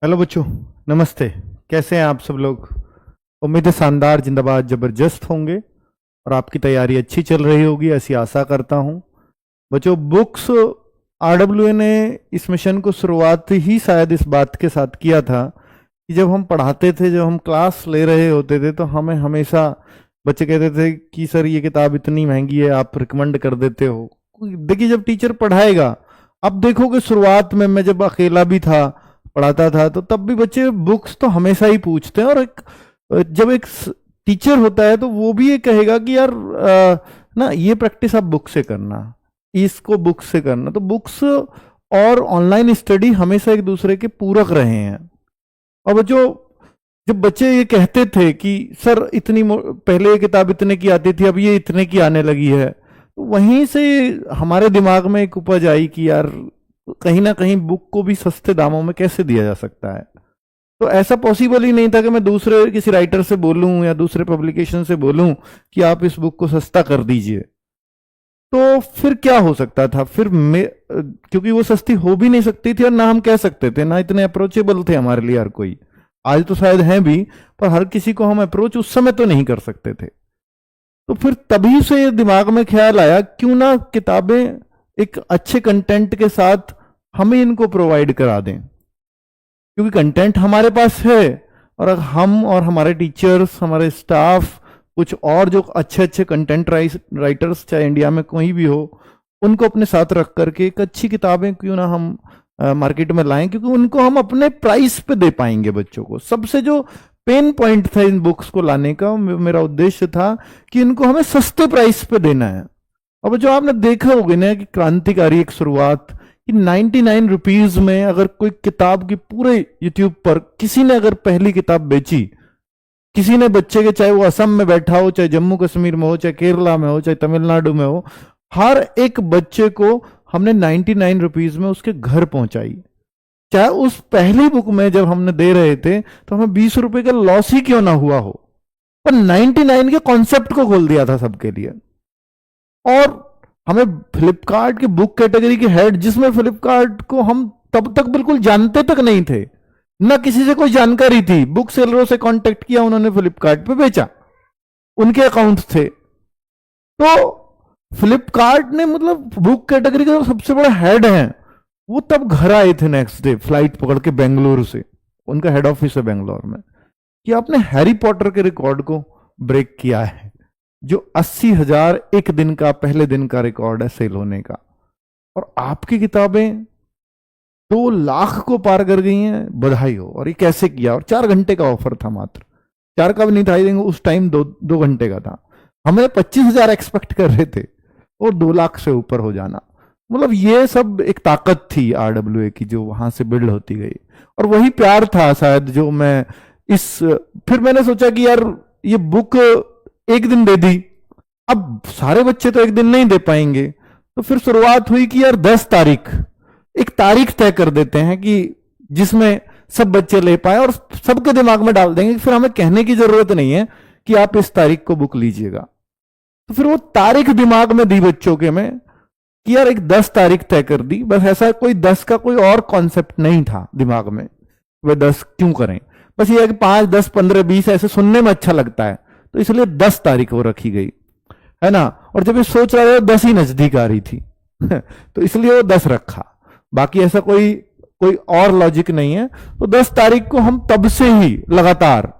Hello बच्चों, नमस्ते। कैसे हैं आप सब लोग? उम्मीद है शानदार, जिंदाबाद, जबरदस्त होंगे और आपकी तैयारी अच्छी चल रही होगी, ऐसी आशा करता हूं। बच्चों, बुक्स आरडब्ल्यूए ने इस मिशन को शुरुआत ही शायद इस बात के साथ किया था कि जब हम पढ़ाते थे, जब हम क्लास ले रहे होते थे, तो हमें हमेशा बच्चे कहते थे कि सर ये किताब इतनी महंगी है, आप रिकमेंड कर देते हो। देखिए, जब टीचर पढ़ाएगा, अब देखोगे शुरुआत में मैं जब अकेला भी था, पढ़ाता था, तो तब भी बच्चे बुक्स तो हमेशा ही पूछते हैं। और जब एक टीचर होता है तो वो भी ये कहेगा कि यार ना ये प्रैक्टिस आप बुक से करना, इसको बुक से करना। तो बुक्स और ऑनलाइन स्टडी हमेशा एक दूसरे के पूरक रहे हैं। और बच्चों, जब बच्चे ये कहते थे कि सर इतनी पहले ये किताब इतने की आती थी, अब ये इतने की आने लगी है, तो वहीं से हमारे दिमाग में एक उपज आई कि यार कहीं ना कहीं बुक को भी सस्ते दामों में कैसे दिया जा सकता है। तो ऐसा पॉसिबल ही नहीं था कि मैं दूसरे किसी राइटर से बोलूं या दूसरे पब्लिकेशन से बोलूं कि आप इस बुक को सस्ता कर दीजिए। तो फिर क्या हो सकता था? क्योंकि वो सस्ती हो भी नहीं सकती थी और ना हम कह सकते थे, ना इतने अप्रोचेबल थे हमारे लिए हर कोई। आज तो शायद हैं भी, पर हर किसी को हम अप्रोच उस समय तो नहीं कर सकते थे। तो फिर तभी से दिमाग में ख्याल आया, क्यों ना किताबें एक अच्छे कंटेंट के साथ हमें इनको प्रोवाइड करा दें। क्योंकि कंटेंट हमारे पास है, और अगर हम और हमारे टीचर्स, हमारे स्टाफ, कुछ और जो अच्छे अच्छे कंटेंट राइटर्स चाहे इंडिया में कोई भी हो, उनको अपने साथ रख करके एक अच्छी किताबें क्यों ना हम मार्केट में लाएं, क्योंकि उनको हम अपने प्राइस पे दे पाएंगे बच्चों को। सबसे जो पेन पॉइंट था इन बुक्स को लाने का, मेरा उद्देश्य था कि इनको हमें सस्ते प्राइस पे देना है। अब जो आपने देखा होगा ना कि क्रांतिकारी एक शुरुआत कि 99 रुपीज में अगर कोई किताब की पूरे यूट्यूब पर किसी ने अगर पहली किताब बेची, किसी ने बच्चे के, चाहे वो असम में बैठा हो, चाहे जम्मू कश्मीर में हो, चाहे केरला में हो, चाहे तमिलनाडु में हो, हर एक बच्चे को हमने 99 रुपीज में उसके घर पहुंचाई। चाहे उस पहली बुक में जब हमने दे रहे थे तो हमें 20 रुपए का लॉस ही क्यों ना हुआ हो, पर 99 के कॉन्सेप्ट को खोल दिया था सबके लिए। और हमें फ्लिपकार्ट की बुक कैटेगरी के हेड, जिसमें फ्लिपकार्ट को हम तब तक बिल्कुल जानते तक नहीं थे, ना किसी से कोई जानकारी थी, बुक सेलरों से कांटेक्ट किया, उन्होंने फ्लिपकार्ट पे बेचा, उनके अकाउंट थे। तो फ्लिपकार्ट ने मतलब बुक कैटेगरी का सबसे बड़ा हेड है, वो तब घर आए थे नेक्स्ट डे फ्लाइट पकड़ के बेंगलुरु से, उनका हेड ऑफिस है बेंगलोर में, कि आपने हैरी पॉटर के रिकॉर्ड को ब्रेक किया है, जो 80,000 एक दिन का, पहले दिन का रिकॉर्ड है सेल होने का। और आपकी किताबें 2 लाख को पार कर गई हैं, बधाई हो। और ये कैसे किया? और 4 घंटे का ऑफर था, मात्र 4 का भी नहीं था, उस टाइम 2 घंटे का था। हमें 25,000 एक्सपेक्ट कर रहे थे और 2 लाख से ऊपर हो जाना, मतलब ये सब एक ताकत थी आरडब्ल्यूए की जो वहां से बिल्ड होती गई। और वही प्यार था शायद जो मैं फिर मैंने सोचा कि यार ये बुक एक दिन दे दी, अब सारे बच्चे तो एक दिन नहीं दे पाएंगे। तो फिर शुरुआत हुई कि यार 10 तारीख, एक तारीख तय कर देते हैं कि जिसमें सब बच्चे ले पाए, और सबके दिमाग में डाल देंगे, फिर हमें कहने की जरूरत नहीं है कि आप इस तारीख को बुक लीजिएगा। तो फिर वो तारीख दिमाग में दी बच्चों के में कि यार एक 10 तारीख तय कर दी, बस ऐसा कोई 10 का कोई और कॉन्सेप्ट नहीं था दिमाग में, वे 10 क्यों करें, बस ये है कि 5, 10, 15, 20 ऐसे सुनने में अच्छा लगता है, तो इसलिए 10 तारीख वो रखी गई, है ना। और जब ये सोच रहा था 10 ही नजदीक आ रही थी तो इसलिए वो 10 रखा, बाकी ऐसा कोई कोई और लॉजिक नहीं है। तो 10 तारीख को हम तब से ही लगातार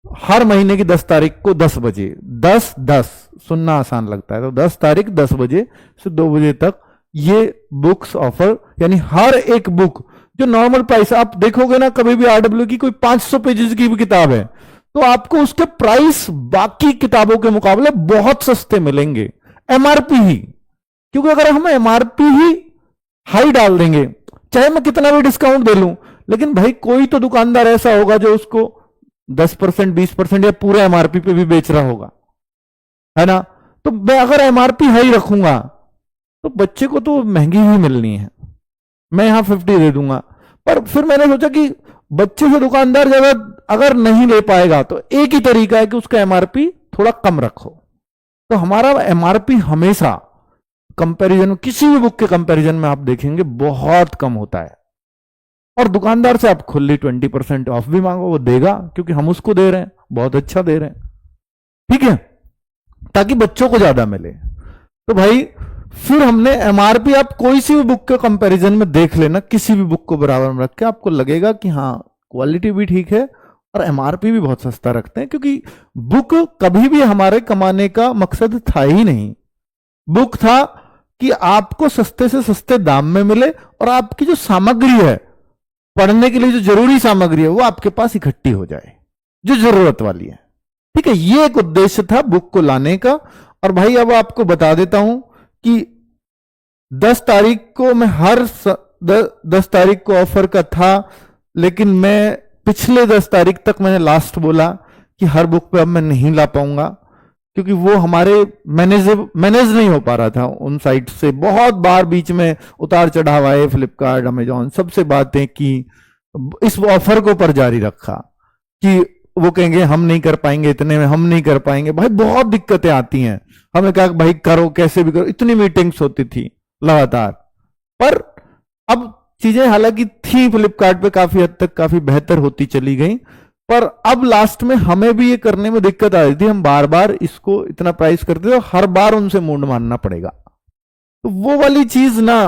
हर महीने की 10 तारीख को 10 बजे, 10-10 सुनना आसान लगता है, तो 10 तारीख 10 बजे से 2 बजे तक ये बुक्स ऑफर, यानी हर एक बुक जो नॉर्मल प्राइस, आप देखोगे ना कभी भी आरडब्ल्यू की कोई 500 पेजेस की भी किताब है तो आपको उसके प्राइस बाकी किताबों के मुकाबले बहुत सस्ते मिलेंगे, एमआरपी ही। क्योंकि अगर हम एमआरपी ही हाई डाल देंगे, चाहे मैं कितना भी डिस्काउंट दे लूं, लेकिन भाई कोई तो दुकानदार ऐसा होगा जो उसको 10%, 20% या पूरे एमआरपी पे भी बेच रहा होगा, है ना। तो मैं अगर एमआरपी हाई रखूंगा तो बच्चे को तो महंगी ही मिलनी है, मैं यहां 50 दे दूंगा। पर फिर मैंने सोचा कि बच्चे से दुकानदार जब अगर नहीं ले पाएगा तो एक ही तरीका है कि उसका एमआरपी थोड़ा कम रखो। तो हमारा एमआरपी हमेशा कंपैरिजन, किसी भी बुक के कंपैरिजन में आप देखेंगे बहुत कम होता है। और दुकानदार से आप खुली 20% ऑफ भी मांगो, वो देगा, क्योंकि हम उसको दे रहे हैं, बहुत अच्छा दे रहे हैं, ठीक है, ताकि बच्चों को ज्यादा मिले। तो भाई फिर हमने एमआरपी, आप कोई सी भी बुक के कंपैरिजन में देख लेना, किसी भी बुक को बराबर में रख के आपको लगेगा कि हाँ क्वालिटी भी ठीक है और एमआरपी भी बहुत सस्ता रखते हैं, क्योंकि बुक कभी भी हमारे कमाने का मकसद था ही नहीं। बुक था कि आपको सस्ते से सस्ते दाम में मिले और आपकी जो सामग्री है, पढ़ने के लिए जो जरूरी सामग्री है, वो आपके पास इकट्ठी हो जाए, जो जरूरत वाली है, ठीक है। ये एक उद्देश्य था बुक को लाने का। और भाई अब आपको बता देता हूं कि 10 तारीख को मैं 10 तारीख को ऑफर का था, लेकिन मैं पिछले 10 तारीख तक मैंने लास्ट बोला कि हर बुक पे अब मैं नहीं ला पाऊंगा, क्योंकि वो हमारे मैनेज नहीं हो पा रहा था उन साइट से। बहुत बार बीच में उतार चढ़ाव आए, फ्लिपकार्ट, अमेजॉन, सबसे बातें की, इस ऑफर को पर जारी रखा कि वो कहेंगे हम नहीं कर पाएंगे, इतने में हम नहीं कर पाएंगे। भाई बहुत दिक्कतें आती हैं, हमें कहा भाई करो, कैसे भी करो, इतनी मीटिंग्स होती थी लगातार। पर अब चीजें हालांकि थी फ्लिपकार्ट पे काफी हद तक काफी बेहतर होती चली गई, पर अब लास्ट में हमें भी ये करने में दिक्कत आ रही थी। हम बार बार इसको इतना प्राइस करते थे, हर बार उनसे मूड मानना पड़ेगा। तो वो वाली चीज ना,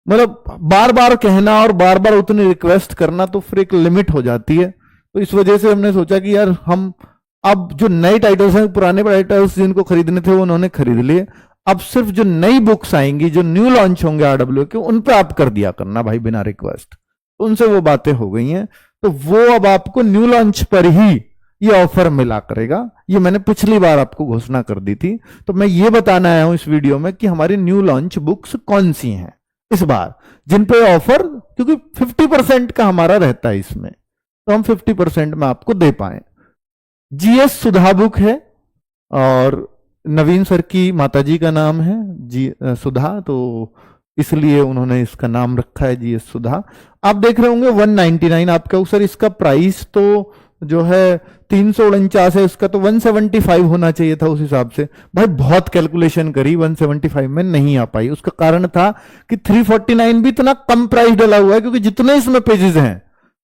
मतलब बार बार कहना और बार बार उतनी रिक्वेस्ट करना, तो फिर एक लिमिट हो जाती है। तो इस वजह से हमने सोचा कि यार हम अब जो नए टाइटल्स हैं, पुराने टाइटल्स जिनको खरीदने थे वो उन्होंने खरीद लिए, अब सिर्फ जो नई बुक्स आएंगी, जो न्यू लॉन्च होंगे आरडब्ल्यू के, उन पे आप कर दिया करना भाई बिना रिक्वेस्ट। तो उनसे वो बातें हो गई हैं, तो वो अब आपको न्यू लॉन्च पर ही ये ऑफर मिला करेगा। ये मैंने पिछली बार आपको घोषणा कर दी थी, तो मैं ये बताना आया हूं इस वीडियो में कि हमारी न्यू लॉन्च बुक्स कौन सी हैं इस बार, जिन पे ऑफर, क्योंकि 50% का हमारा रहता है इसमें, तो हम 50% में आपको दे पाए। जीएस सुधा बुक है, और नवीन सर की माताजी का नाम है जी सुधा, तो इसलिए उन्होंने इसका नाम रखा है जीएस सुधा। आप देख रहे होंगे 199 आपका। सर इसका प्राइस तो जो है 349 है, इसका तो 175 होना चाहिए था उस हिसाब से। भाई बहुत कैलकुलेशन करी, 175 में नहीं आ पाई। उसका कारण था कि 349 भी इतना कम प्राइस डला हुआ है, क्योंकि जितने इसमें पेजेस हैं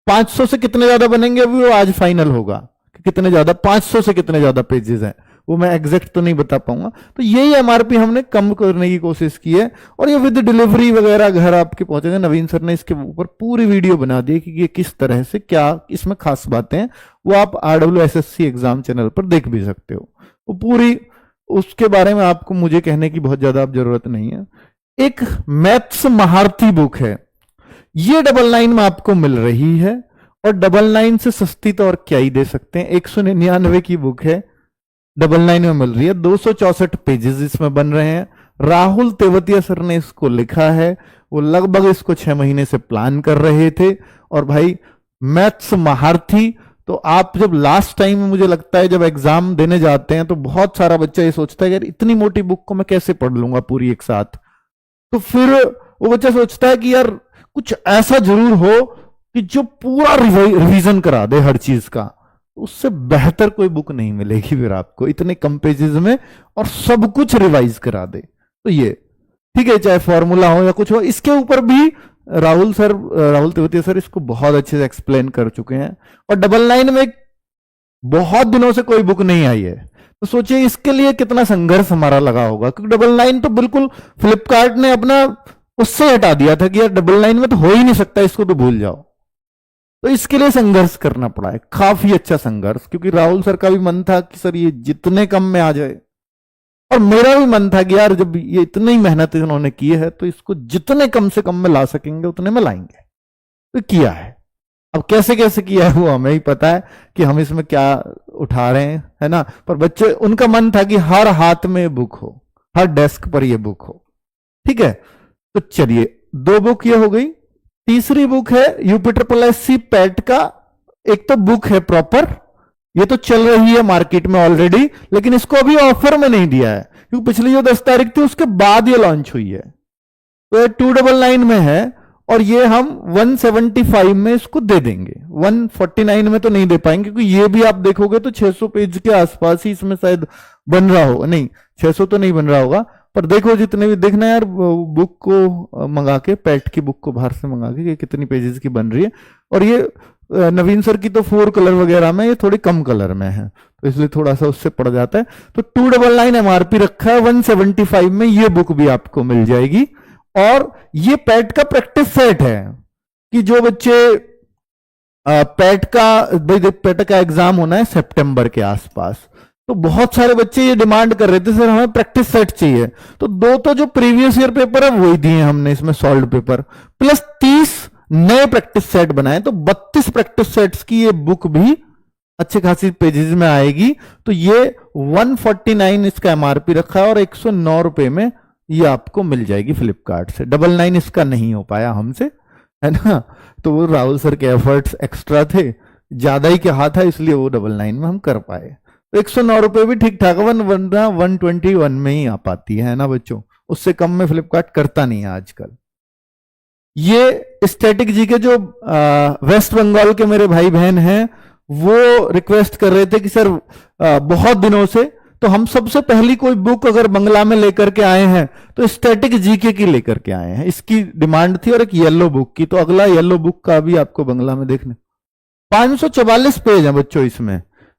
500 से कितने ज्यादा बनेंगे अभी वो आज फाइनल होगा कि कितने ज्यादा, 500 से कितने ज्यादा पेजेस हैं वो मैं एग्जैक्ट तो नहीं बता पाऊंगा। तो यही एमआरपी हमने कम करने की कोशिश की है, और ये विद डिलीवरी वगैरह घर आपके पहुंचेगा। नवीन सर ने इसके ऊपर पूरी वीडियो बना दी कि ये किस तरह से, क्या इसमें खास बातें हैं, वो आप RWSSC एग्जाम चैनल पर देख भी सकते हो। वो पूरी, उसके बारे में आपको मुझे कहने की बहुत ज्यादा जरूरत नहीं है। एक मैथ्स महारथी बुक है, ये 99 में आपको मिल रही है, और 99 से सस्ती तो और क्या ही दे सकते हैं। 199 की बुक है, 99 में मिल रही है। 264 पेजेस इसमें बन रहे हैं। राहुल तेवतिया सर ने इसको लिखा है, वो लगभग इसको 6 महीने से प्लान कर रहे थे। और भाई मैथ्स महारथी, तो आप जब लास्ट टाइम में, मुझे लगता है जब एग्जाम देने जाते हैं, तो बहुत सारा बच्चा ये सोचता है यार इतनी मोटी बुक को मैं कैसे पढ़ लूंगा पूरी एक साथ। तो फिर वो बच्चा सोचता है कि यार कुछ ऐसा जरूर हो कि जो पूरा रिवीजन करा दे हर चीज का। उससे बेहतर कोई बुक नहीं मिलेगी फिर आपको इतने कम पेजेस में, और सब कुछ रिवाइज करा दे। तो ये ठीक है, चाहे फॉर्मूला हो या कुछ हो, इसके ऊपर भी राहुल तेवतिया सर इसको बहुत अच्छे से एक्सप्लेन कर चुके हैं। और 99 में बहुत दिनों से कोई बुक नहीं आई है, तो सोचिए इसके लिए कितना संघर्ष हमारा लगा होगा। क्योंकि 99 तो बिल्कुल फ्लिपकार्ट ने अपना उससे हटा दिया था कि यार 99 में तो हो ही नहीं सकता, इसको तो भूल जाओ। तो इसके लिए संघर्ष करना पड़ा है, काफी अच्छा संघर्ष, क्योंकि राहुल सर का भी मन था कि सर ये जितने कम में आ जाए, और मेरा भी मन था कि यार जब ये इतनी मेहनत इन्होंने की है तो इसको जितने कम से कम में ला सकेंगे उतने में लाएंगे। तो किया है। अब कैसे कैसे किया है वो हमें ही पता है कि हम इसमें क्या उठा रहे हैं, है ना। पर बच्चे, उनका मन था कि हर हाथ में बुक हो, हर डेस्क पर ये बुक हो। ठीक है, तो चलिए 2 बुक ये हो गई। तीसरी बुक है UPSSC पैट का। एक तो बुक है प्रॉपर, ये तो चल रही है मार्केट में ऑलरेडी, लेकिन इसको अभी ऑफर में नहीं दिया है, क्योंकि पिछली जो 10 तारीख थी उसके बाद ये लॉन्च हुई है। तो ये 299 में है, और ये हम 175 में इसको दे देंगे। 149 में तो नहीं दे पाएंगे, क्योंकि ये भी आप देखोगे तो 600 पेज के आसपास ही इसमें शायद बन रहा होगा। नहीं, 600 तो नहीं बन रहा होगा, पर देखो जितने भी देखना यार बुक को मंगा के, पेट की बुक को बाहर से मंगा के, कितनी पेजेस की बन रही है। और ये नवीन सर की तो 4 कलर वगैरह में, ये थोड़ी कम कलर में है तो इसलिए थोड़ा सा उससे पड़ जाता है। तो 299 एमआरपी रखा है, 175 में ये बुक भी आपको मिल जाएगी। और ये पेट का प्रैक्टिस सेट है कि जो बच्चे पेट का एग्जाम होना है सितंबर के आसपास, तो बहुत सारे बच्चे ये डिमांड कर रहे थे सर हमें प्रैक्टिस सेट चाहिए। तो 2 तो जो प्रीवियस ईयर पेपर है वही दिए हमने इसमें सॉल्व पेपर, प्लस 30 नए प्रैक्टिस सेट बनाए, तो 32 प्रैक्टिस सेट्स की ये बुक भी अच्छे खासी पेजेस में आएगी। तो ये 149 इसका एमआरपी रखा है और 109 रुपए में ये आपको मिल जाएगी फ्लिपकार्ट से। 99 इसका नहीं हो पाया हमसे, है ना, तो वो राहुल सर के एफर्ट्स एक्स्ट्रा थे, ज्यादा ही कहा था इसलिए वो 99 में हम कर पाए। तो 109 रुपए भी ठीक ठाक, 121 में ही आ पाती है ना बच्चों, उससे कम में फ्लिपकार्ट करता नहीं है आजकल। ये स्टैटिक जी के जो वेस्ट बंगाल के मेरे भाई बहन हैं वो रिक्वेस्ट कर रहे थे कि सर बहुत दिनों से, तो हम सबसे पहली कोई बुक अगर बंगला में लेकर के आए हैं तो स्टैटिक जीके की लेकर के आए हैं, इसकी डिमांड थी, और एक येलो बुक की। तो अगला येलो बुक का भी आपको बंगला में देखने 544 पेज है बच्चों,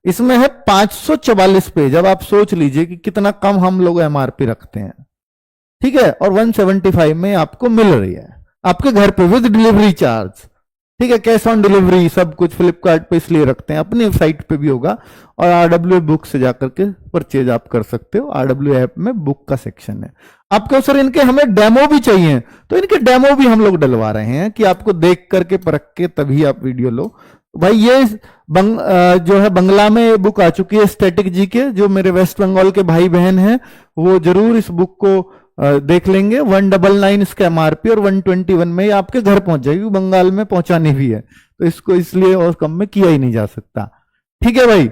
इसमें है 544 पेज। अब आप सोच लीजिए कि कितना कम हम लोग एमआरपी रखते हैं, ठीक है, और 175 में आपको मिल रही है आपके घर पे विद डिलीवरी चार्ज, ठीक है, कैश ऑन डिलीवरी सब कुछ फ्लिपकार्ट पे इसलिए रखते हैं, अपनी साइट पे भी होगा, और आरडब्ल्यू बुक से जाकर के परचेज आप कर सकते हो। आरडब्ल्यू ऐप में बुक का सेक्शन है आपके। सर इनके हमें डेमो भी चाहिए, तो इनके डेमो भी हम लोग डलवा रहे हैं कि आपको देख करके परख के तभी आप वीडियो लो। भाई ये जो है बंगला में बुक आ चुकी है स्टैटिक जी के, जो मेरे वेस्ट बंगाल के भाई बहन हैं वो जरूर इस बुक को देख लेंगे। 199 इसका एमआरपी और 121 में आपके घर पहुंच जाएगी, बंगाल में पहुंचानी भी है, तो इसको इसलिए और कम में किया ही नहीं जा सकता। ठीक है भाई,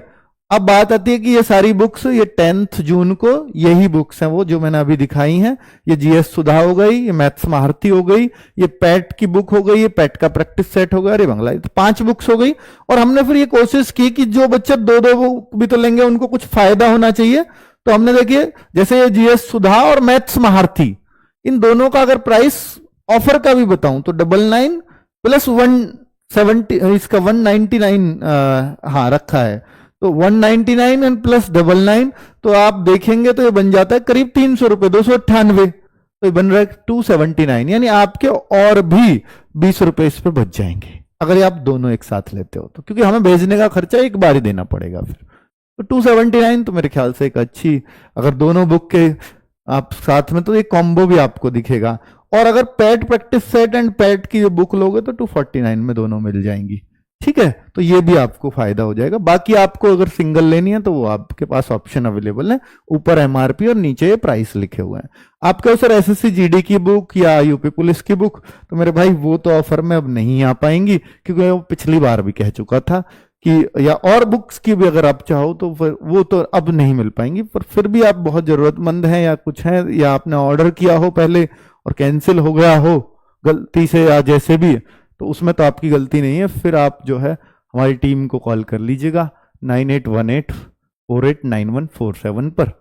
अब बात आती है कि ये सारी बुक्स, ये 10 जून को यही बुक्स हैं वो जो मैंने अभी दिखाई हैं। ये जीएस सुधा हो गई, ये मैथ्स महारथी हो गई, ये पैट की बुक हो गई, ये पैट का प्रैक्टिस सेट हो गया, अरे बंगला, तो 5 बुक्स हो गई। और हमने फिर ये कोशिश की कि जो बच्चे 2-2 बुक भी तो लेंगे उनको कुछ फायदा होना चाहिए। तो हमने देखिए जैसे ये जीएस सुधा और मैथ्स महारथी, इन दोनों का अगर प्राइस ऑफर का भी बताऊं तो 99 प्लस 170, इसका 199 हाँ रखा है, तो 199 एंड प्लस 99, तो आप देखेंगे तो ये बन जाता है करीब 300 रुपए, 298, तो ये बन रहा है 279, यानी आपके और भी 20 रुपए इस पे बच जाएंगे अगर आप दोनों एक साथ लेते हो तो, क्योंकि हमें भेजने का खर्चा एक बार ही देना पड़ेगा फिर। तो 279 तो मेरे ख्याल से एक अच्छी, अगर दोनों बुक के आप साथ में तो एक कॉम्बो भी आपको दिखेगा। और अगर PAT practice set and PAT की बुक लोगे तो 249 में दोनों मिल जाएंगी, ठीक है, तो ये भी आपको फायदा हो जाएगा। बाकी आपको अगर सिंगल लेनी है तो वो आपके पास ऑप्शन अवेलेबल है, ऊपर एमआरपी और नीचे ये प्राइस लिखे हुए हैं। आपके सर एसएससी जीडी की बुक या यूपी पुलिस की बुक, तो मेरे भाई वो तो ऑफर में अब नहीं आ पाएंगी, क्योंकि वो पिछली बार भी कह चुका था कि, या और बुक्स की भी अगर आप चाहो तो फिर वो तो अब नहीं मिल पाएंगी, पर फिर भी आप बहुत जरूरतमंद हैं या कुछ है, या आपने ऑर्डर किया हो पहले और कैंसिल हो गया हो गलती से या जैसे भी, तो उसमें तो आपकी गलती नहीं है। फिर आप जो है हमारी टीम को कॉल कर लीजिएगा 9818489147 पर,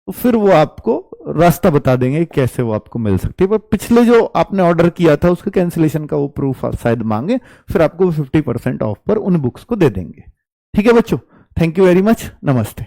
तो फिर वो आपको रास्ता बता देंगे कैसे वो आपको मिल सकती है। पर पिछले जो आपने ऑर्डर किया था उसके कैंसिलेशन का वो प्रूफ शायद मांगे, फिर आपको 50% ऑफ पर उन बुक्स को दे देंगे। ठीक है बच्चों, थैंक यू वेरी मच, नमस्ते।